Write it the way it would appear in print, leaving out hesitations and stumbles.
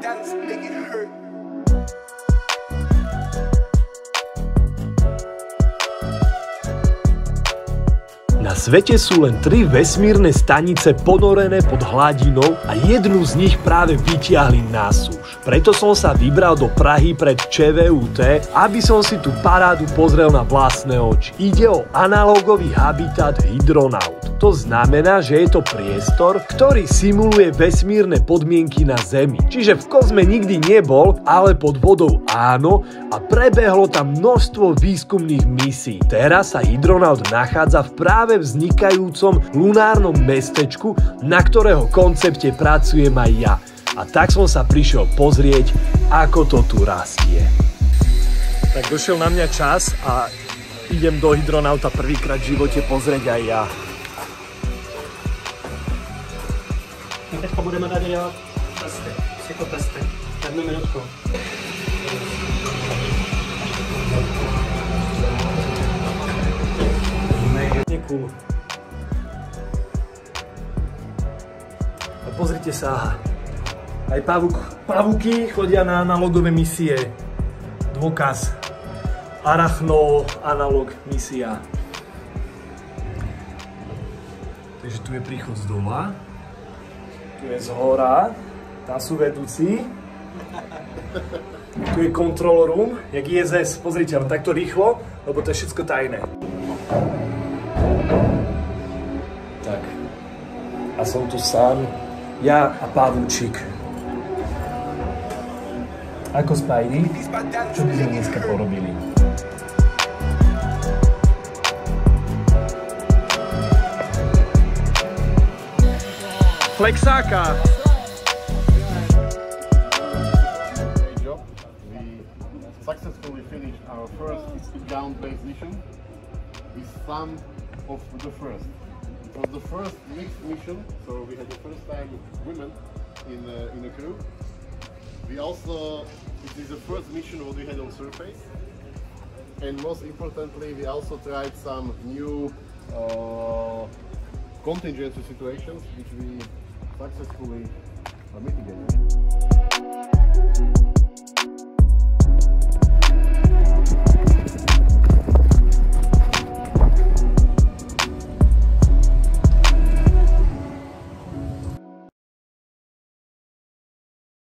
dance, make it hurt. Na svete sú len 3 vesmírne stanice ponorené pod hladinou a jednu z nich práve vytiahli na súž. Preto som sa vybral do Prahy pred ČVUT, aby som si tú parádu pozrel na vlastné oči. Ide o analogový habitat Hydronaut. To znamená, že je to priestor, ktorý simuluje vesmírne podmienky na Zemi. Čiže v kozme nikdy nebol, ale pod vodou áno a prebehlo tam množstvo výskumných misií. Teraz sa Hydronaut nachádza v práve vznikajúcom lunárnom mestečku, na ktorého koncepte pracujem aj ja. A tak som sa prišiel pozrieť, ako to tu rastie. Tak došiel na mňa čas a idem do Hydronauta prvýkrát v živote pozrieť aj ja. Teďka budeme tady dělat testy, psychotesty. Jednu minutku. Cool. A pozrite sa, aj pavúky chodia na analogové misie. Dôkaz. Arachno analog misia. Takže tu je príchod z dola. Tu je z hora. Tam sú vedúci. Tu je control room, jak ISS. Pozrite, len takto rýchlo, lebo to je všetko tajné. Tak. A som tu sám. Ja a pavúčik. Ako Spidey? Čo by sme dneska porobili? Flexáka! Successfully finished our first ground-based mission with some of the first. It was the first mixed mission, so we had the first time women in a crew. We also, it is the first mission what we had on surface, and most importantly, we also tried some new contingency situations which we successfully mitigated.